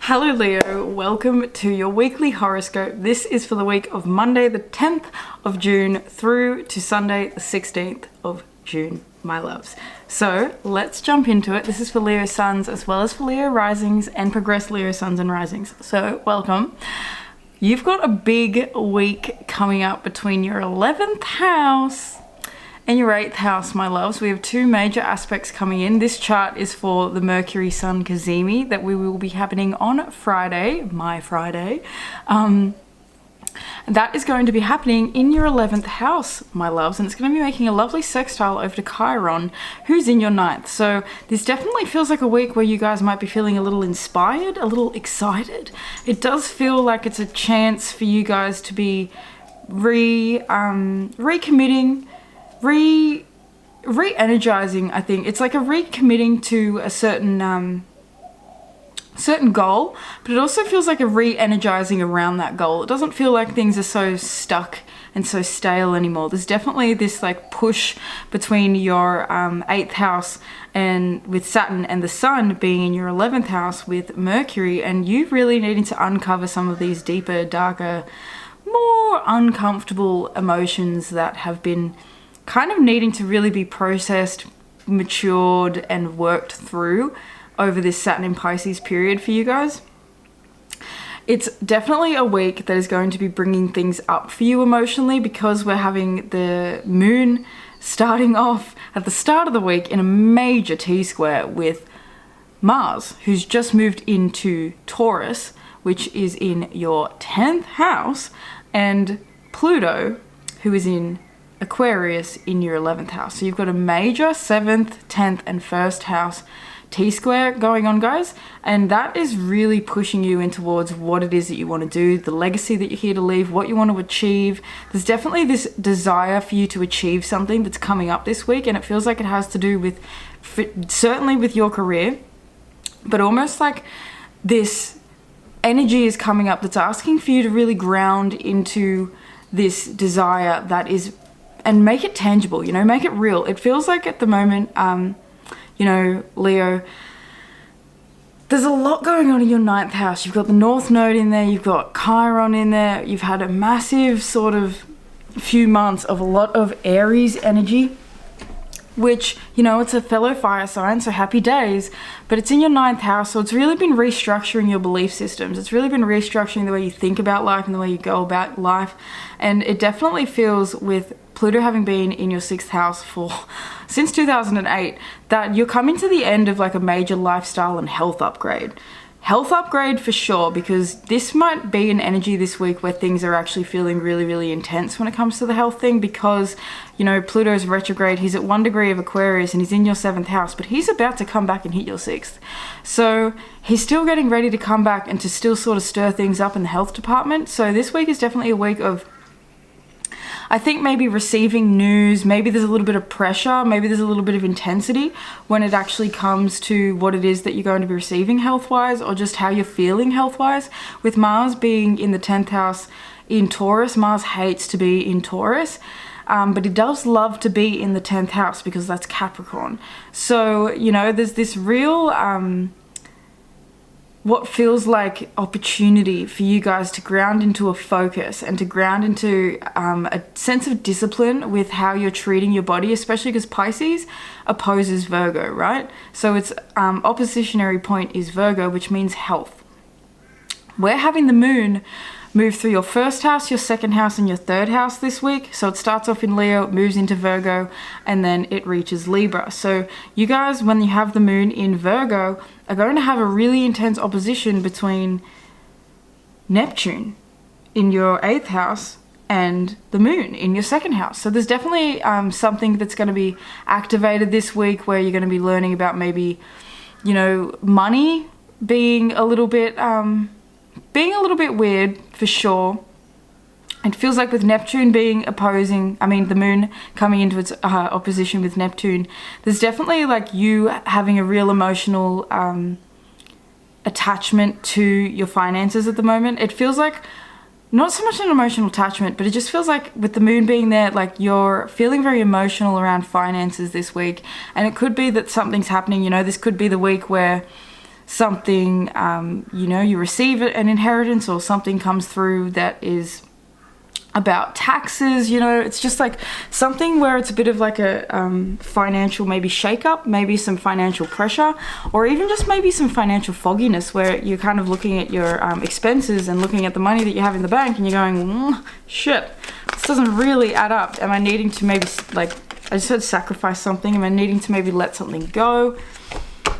Hello Leo, welcome to your weekly horoscope. This is for the week of Monday the 10th of June through to Sunday the 16th of June, my loves. So let's jump into it. This is for Leo suns as well as for Leo risings and progressed Leo suns and risings. So welcome. You've got a big week coming up between your 11th house and your 8th house, my loves. We have two major aspects coming in. This chart is for the Mercury Sun Cazimi that we will be happening on Friday, my Friday. That is going to be happening in your 11th house, my loves, and it's going to be making a lovely sextile over to Chiron, who's in your 9th. So this definitely feels like a week where you guys might be feeling a little inspired, a little excited. It does feel like it's a chance for you guys to be recommitting, re-energizing. I think it's like a recommitting to a certain goal, but it also feels like a re-energizing around that goal. It doesn't feel like things are so stuck and so stale anymore. There's definitely this like push between your 8th house and with Saturn and the Sun being in your 11th house with Mercury, and you really needing to uncover some of these deeper, darker, more uncomfortable emotions that have been kind of needing to really be processed, matured, and worked through over this Saturn in Pisces period for you guys. It's definitely a week that is going to be bringing things up for you emotionally, because we're having the moon starting off at the start of the week in a major T-square with Mars, who's just moved into Taurus, which is in your 10th house, and Pluto, who is in Aquarius in your 11th house. So you've got a major 7th, 10th, and 1st house T-square going on, guys, and that is really pushing you in towards what it is that you want to do, the legacy that you're here to leave, what you want to achieve. There's definitely this desire for you to achieve something that's coming up this week, and it feels like it has to do with certainly with your career, but almost like this energy is coming up that's asking for you to really ground into this desire that is, and make it tangible, you know, make it real. It feels like at the moment, you know, Leo, there's a lot going on in your 9th house. You've got the North Node in there, you've got Chiron in there, you've had a massive sort of few months of a lot of Aries energy, which, you know, it's a fellow fire sign, so happy days, but it's in your 9th house, so it's really been restructuring your belief systems. It's really been restructuring the way you think about life and the way you go about life, and it definitely feels, with Pluto having been in your 6th house since 2008, that you're coming to the end of like a major lifestyle and health upgrade. Health upgrade for sure, because this might be an energy this week where things are actually feeling really, really intense when it comes to the health thing, because, you know, Pluto's retrograde, he's at 1 degree of Aquarius and he's in your 7th house, but he's about to come back and hit your 6th. So he's still getting ready to come back and to still sort of stir things up in the health department. So this week is definitely a week of, I think, maybe receiving news, maybe there's a little bit of pressure, maybe there's a little bit of intensity when it actually comes to what it is that you're going to be receiving health-wise, or just how you're feeling health-wise. With Mars being in the 10th house in Taurus, Mars hates to be in Taurus, but it does love to be in the 10th house because that's Capricorn. So, you know, there's this real what feels like opportunity for you guys to ground into a focus and to ground into a sense of discipline with how you're treating your body, especially because Pisces opposes Virgo, right? So its oppositionary point is Virgo, which means health. We're having the moon move through your 1st house, your 2nd house, and your 3rd house this week. So it starts off in Leo, moves into Virgo, and then it reaches Libra. So you guys, when you have the moon in Virgo, are going to have a really intense opposition between Neptune in your 8th house and the moon in your 2nd house. So there's definitely something that's going to be activated this week where you're going to be learning about maybe, you know, money being a little bit weird for sure. It feels like with Neptune being opposing, I mean the moon coming into its opposition with Neptune, there's definitely like you having a real emotional attachment to your finances at the moment. It feels like not so much an emotional attachment, but it just feels like with the moon being there, like you're feeling very emotional around finances this week. And it could be that something's happening, you know, this could be the week where something, you know, you receive an inheritance, or something comes through that is about taxes. You know, it's just like something where it's a bit of like a financial maybe shake-up, maybe some financial pressure, or even just maybe some financial fogginess, where you're kind of looking at your expenses and looking at the money that you have in the bank, and you're going, shit, this doesn't really add up. Am I needing to maybe, like, I just heard sacrifice something? Am I needing to maybe let something go?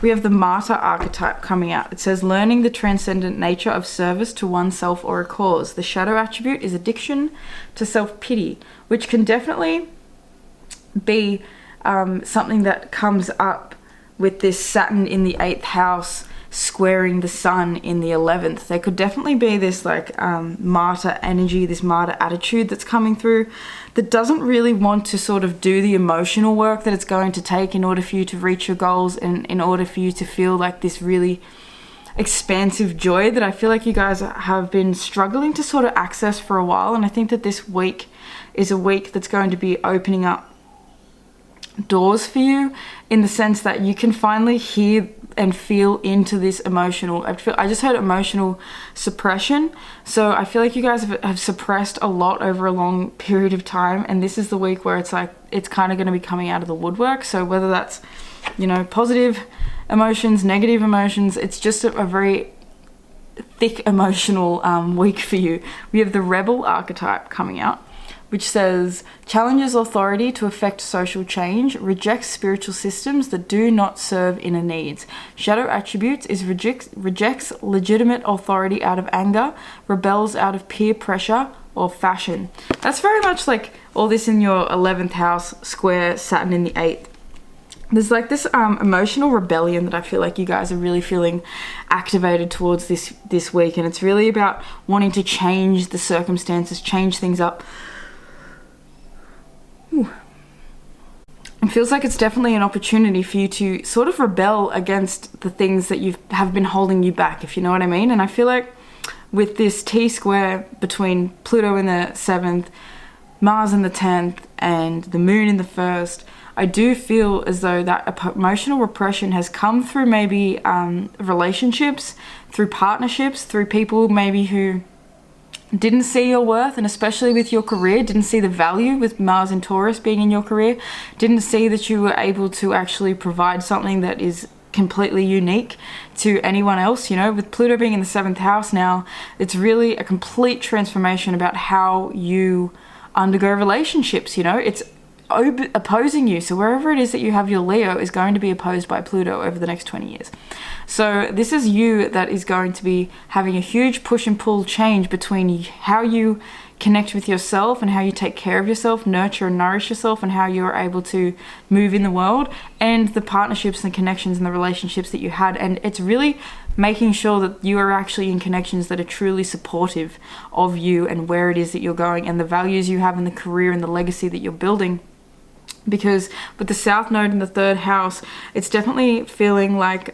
We have the martyr archetype coming out. It says, learning the transcendent nature of service to oneself or a cause. The shadow attribute is addiction to self-pity, which can definitely be something that comes up with this Saturn in the 8th house squaring the Sun in the 11th. There could definitely be this like martyr energy, this martyr attitude that's coming through, that doesn't really want to sort of do the emotional work that it's going to take in order for you to reach your goals, and in order for you to feel like this really expansive joy that I feel like you guys have been struggling to sort of access for a while. And I think that this week is a week that's going to be opening up doors for you, in the sense that you can finally hear and feel into this emotional, I just heard emotional suppression. So I feel like you guys have suppressed a lot over a long period of time, and this is the week where it's like, it's kind of going to be coming out of the woodwork. So whether that's, you know, positive emotions, negative emotions, it's just a very thick emotional week for you. We have the rebel archetype coming out, which says, challenges authority to effect social change, rejects spiritual systems that do not serve inner needs. Shadow attributes is rejects legitimate authority out of anger, rebels out of peer pressure or fashion. That's very much like all this in your 11th house square Saturn in the 8th. There's like this emotional rebellion that I feel like you guys are really feeling activated towards this week, and it's really about wanting to change the circumstances, change things up. Ooh. It feels like it's definitely an opportunity for you to sort of rebel against the things that have been holding you back, if you know what I mean. And I feel like with this T-square between Pluto in the 7th, Mars in the 10th, and the Moon in the 1st, I do feel as though that emotional repression has come through maybe relationships, through partnerships, through people maybe who didn't see your worth, and especially with your career, didn't see the value with Mars and Taurus being in your career, didn't see that you were able to actually provide something that is completely unique to anyone else. You know, with Pluto being in the 7th house now, it's really a complete transformation about how you undergo relationships. You know, it's opposing you. So wherever it is that you have your Leo is going to be opposed by Pluto over the next 20 years. So this is you that is going to be having a huge push and pull change between how you connect with yourself and how you take care of yourself, nurture and nourish yourself, and how you're able to move in the world, and the partnerships and connections and the relationships that you had. And it's really making sure that you are actually in connections that are truly supportive of you and where it is that you're going, and the values you have in the career and the legacy that you're building. Because with the South Node in the 3rd house, it's definitely feeling like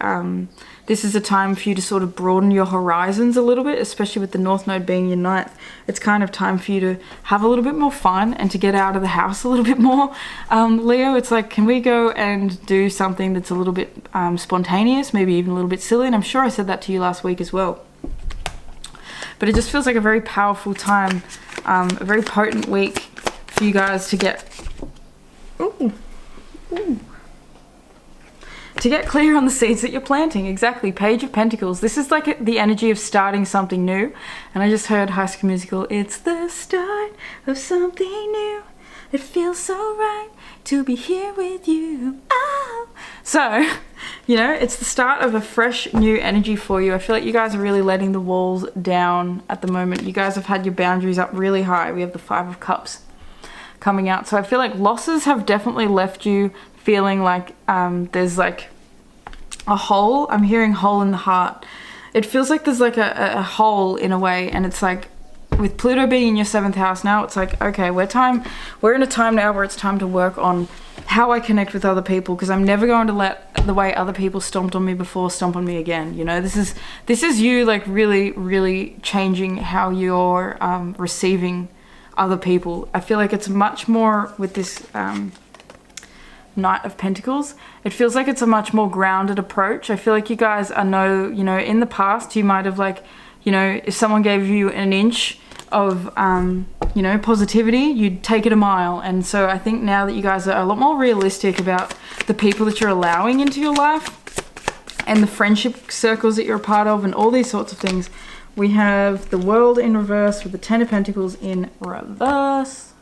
this is a time for you to sort of broaden your horizons a little bit, especially with the North Node being your 9th. It's kind of time for you to have a little bit more fun and to get out of the house a little bit more. Leo, it's like, can we go and do something that's a little bit spontaneous, maybe even a little bit silly? And I'm sure I said that to you last week as well. But it just feels like a very powerful time, a very potent week for you guys to get... Ooh. To get clear on the seeds that you're planting. Exactly. Page of Pentacles. This is like the energy of starting something new. And I just heard High School Musical. It's the start of something new. It feels so right to be here with you. Oh. So, you know, it's the start of a fresh new energy for you. I feel like you guys are really letting the walls down at the moment. You guys have had your boundaries up really high. We have the 5 of Cups coming out. So I feel like losses have definitely left you feeling like there's like a hole. I'm hearing hole in the heart. It feels like there's like a hole in a way, and it's like with Pluto being in your 7th house now, it's like, okay, we're in a time now where it's time to work on how I connect with other people, because I'm never going to let the way other people stomped on me before stomp on me again. You know, this is you like really changing how you're receiving other people. I feel like it's much more with this Knight of Pentacles. It feels like it's a much more grounded approach. I feel like you guys are you know, in the past you might have like, you know, if someone gave you an inch of, you know, positivity, you'd take it a mile. And so I think now that you guys are a lot more realistic about the people that you're allowing into your life and the friendship circles that you're a part of and all these sorts of things, we have the World in reverse with the Ten of Pentacles in reverse.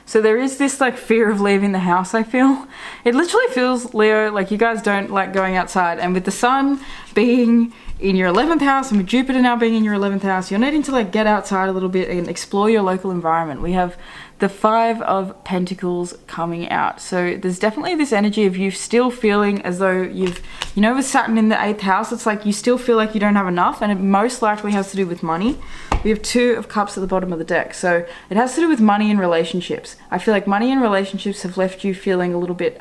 So there is this like fear of leaving the house, I feel. It literally feels, Leo, like you guys don't like going outside. And with the sun being in your 11th house and with Jupiter now being in your 11th house, you're needing to like get outside a little bit and explore your local environment. We have the Five of Pentacles coming out. So there's definitely this energy of you still feeling as though you've, you know, with Saturn in the 8th house, it's like you still feel like you don't have enough, and it most likely has to do with money. We have Two of Cups at the bottom of the deck. So it has to do with money and relationships. I feel like money and relationships have left you feeling a little bit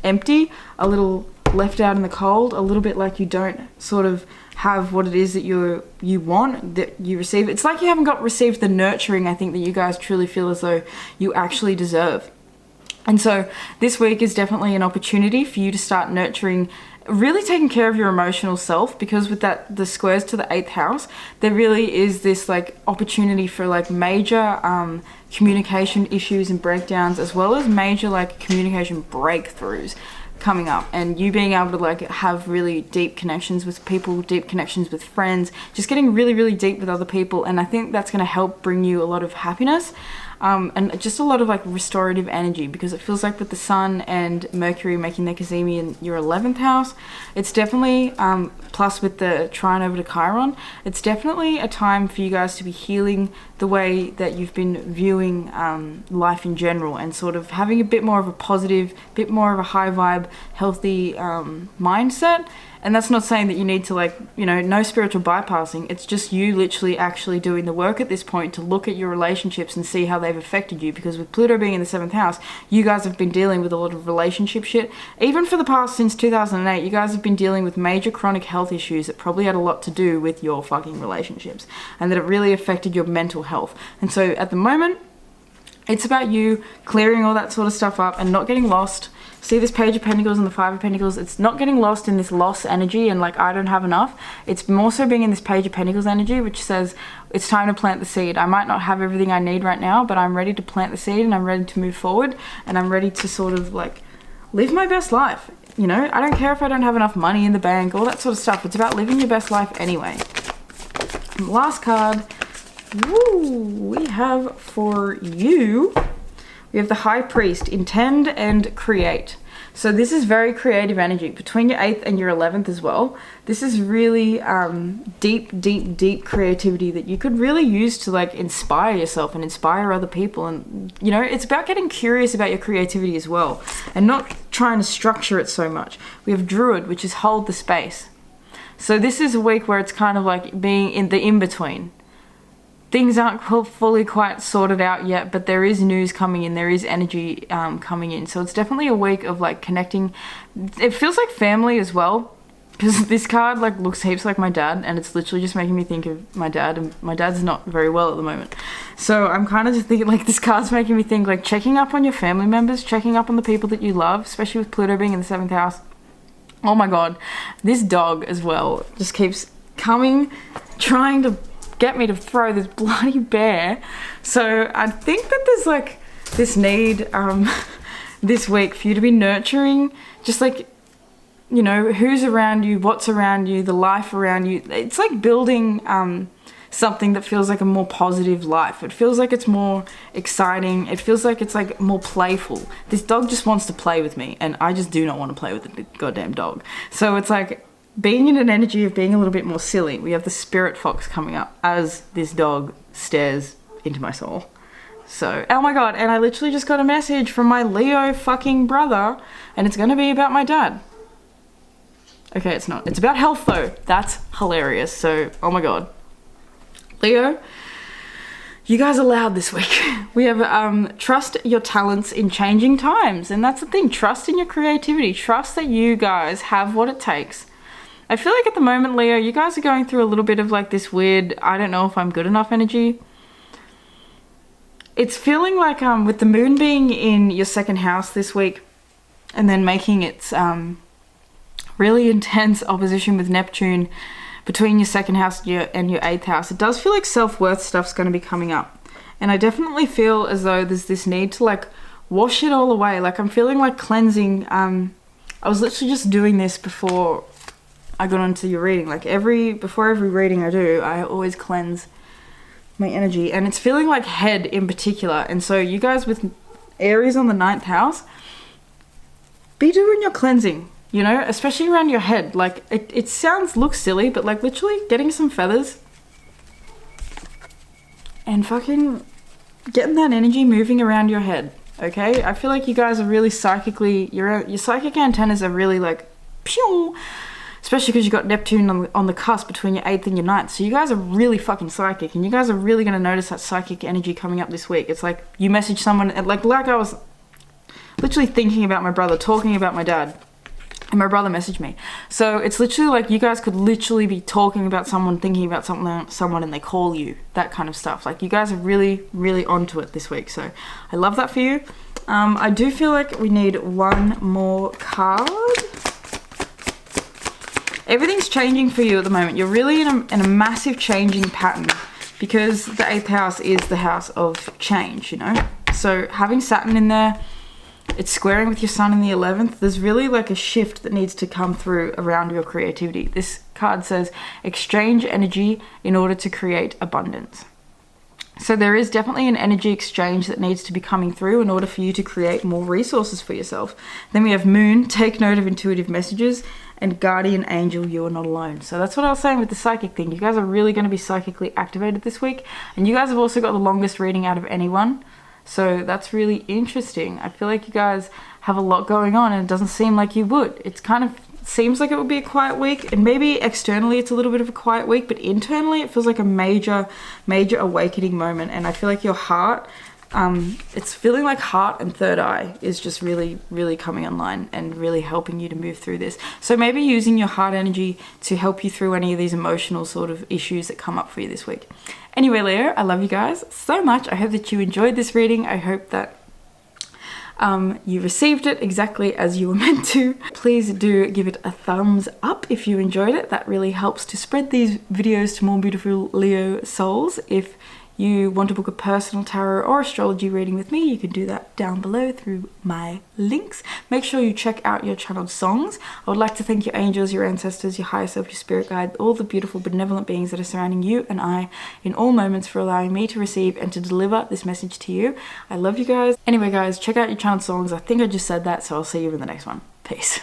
empty, a little left out in the cold, a little bit like you don't sort of have what it is that you want, that you receive. It's like you haven't received the nurturing, I think, that you guys truly feel as though you actually deserve. And so this week is definitely an opportunity for you to start nurturing, really taking care of your emotional self, because with that, the squares to the 8th house, there really is this like opportunity for like major communication issues and breakdowns, as well as major like communication breakthroughs coming up, and you being able to like have really deep connections with people, deep connections with friends, just getting really, really deep with other people. And I think that's going to help bring you a lot of happiness and just a lot of like restorative energy, because it feels like with the Sun and Mercury making their Cazimi in your 11th house, it's definitely, plus with the trine over to Chiron, it's definitely a time for you guys to be healing the way that you've been viewing life in general, and sort of having a bit more of a positive, bit more of a high vibe, healthy mindset. And that's not saying that you need to like, you know, no spiritual bypassing. It's just you literally actually doing the work at this point to look at your relationships and see how they've affected you. Because with Pluto being in the 7th house, you guys have been dealing with a lot of relationship shit. Even for the past, since 2008, you guys have been dealing with major chronic health issues that probably had a lot to do with your fucking relationships, and that it really affected your mental health. And so at the moment, it's about you clearing all that sort of stuff up and not getting lost. See this Page of Pentacles and the Five of Pentacles, it's not getting lost in this loss energy and like I don't have enough. It's more so being in this Page of Pentacles energy, which says it's time to plant the seed. I might not have everything I need right now, but I'm ready to plant the seed, and I'm ready to move forward, and I'm ready to sort of like live my best life. You know, I don't care if I don't have enough money in the bank, all that sort of stuff. It's about living your best life anyway. And last card, we have for you, we have the High Priest, intend and create. So this is very creative energy between your 8th and your 11th as well. This is really deep creativity that you could really use to like inspire yourself and inspire other people. And you know, it's about getting curious about your creativity as well, and not trying to structure it so much. We have Druid, which is hold the space. So this is a week where it's kind of like being in the in-between. Things aren't fully quite sorted out yet, but there is news coming in, there is energy coming in. So it's definitely a week of like connecting. It feels like family as well, because this card like looks heaps like my dad, and it's literally just making me think of my dad, and my dad's not very well at the moment. So I'm kind of just thinking like this card's making me think like checking up on your family members, checking up on the people that you love, especially with Pluto being in the 7th house. Oh my god, this dog as well just keeps coming, trying to get me to throw this bloody bear. So I think that there's like this need this week for you to be nurturing, just like, you know, who's around you, what's around you, the life around you. It's like building something that feels like a more positive life. It feels like it's more exciting. It feels like it's like more playful. This dog just wants to play with me, and I just do not want to play with the goddamn dog. So it's like being in an energy of being a little bit more silly. We have the Spirit Fox coming up as this dog stares into my soul. So, oh my god, and I literally just got a message from my Leo fucking brother, and it's gonna be about my dad. Okay, it's not. It's about health though. That's hilarious. So, oh my god. Leo, you guys are loud this week. We have trust your talents in changing times, and that's the thing. Trust in your creativity. Trust that you guys have what it takes. I feel like at the moment, Leo, you guys are going through a little bit of like this weird, I don't know if I'm good enough energy. It's feeling like with the moon being in your second house this week and then making its really intense opposition with Neptune between your second house and your eighth house, it does feel like self-worth stuff's going to be coming up. And I definitely feel as though there's this need to like wash it all away. Like I'm feeling like cleansing. I was literally just doing this before I got into your reading. Like before every reading I do, I always cleanse my energy, and it's feeling like head in particular. And so you guys with Aries on the ninth house, be doing your cleansing, you know, especially around your head. Like it looks silly, but like literally getting some feathers and fucking getting that energy moving around your head. Okay, I feel like you guys are really psychically, your psychic antennas are really like pew, especially because you got Neptune on the cusp between your 8th and your 9th. So you guys are really fucking psychic, and you guys are really going to notice that psychic energy coming up this week. It's like you message someone, and like I was literally thinking about my brother, talking about my dad, and my brother messaged me. So it's literally like you guys could literally be talking about someone, thinking about someone, and they call you, that kind of stuff. Like you guys are really, really onto it this week. So I love that for you. I do feel like we need one more card. Everything's changing for you at the moment. You're really in a massive changing pattern because the 8th house is the house of change, you know? So having Saturn in there, it's squaring with your Sun in the 11th. There's really like a shift that needs to come through around your creativity. This card says, exchange energy in order to create abundance. So there is definitely an energy exchange that needs to be coming through in order for you to create more resources for yourself. Then we have Moon, take note of intuitive messages, and Guardian Angel, you are not alone. So that's what I was saying with the psychic thing. You guys are really going to be psychically activated this week. And you guys have also got the longest reading out of anyone. So that's really interesting. I feel like you guys have a lot going on, and it doesn't seem like you would. It's kind of seems like it would be a quiet week, and maybe externally it's a little bit of a quiet week, but internally it feels like a major awakening moment. And I feel like your heart, it's feeling like heart and third eye is just really coming online and really helping you to move through this. So maybe using your heart energy to help you through any of these emotional sort of issues that come up for you this week. Anyway, Leo, I love you guys so much. I hope that you enjoyed this reading. I hope that you received it exactly as you were meant to. Please do give it a thumbs up if you enjoyed it. That really helps to spread these videos to more beautiful Leo souls. If you want to book a personal tarot or astrology reading with me, you can do that down below through my links. Make sure you check out your channeled songs. I would like to thank your angels, your ancestors, your higher self, your spirit guide, all the beautiful benevolent beings that are surrounding you and I in all moments, for allowing me to receive and to deliver this message to you. I love you guys. Anyway guys, check out your channeled songs. I think I just said that, so I'll see you in the next one. Peace.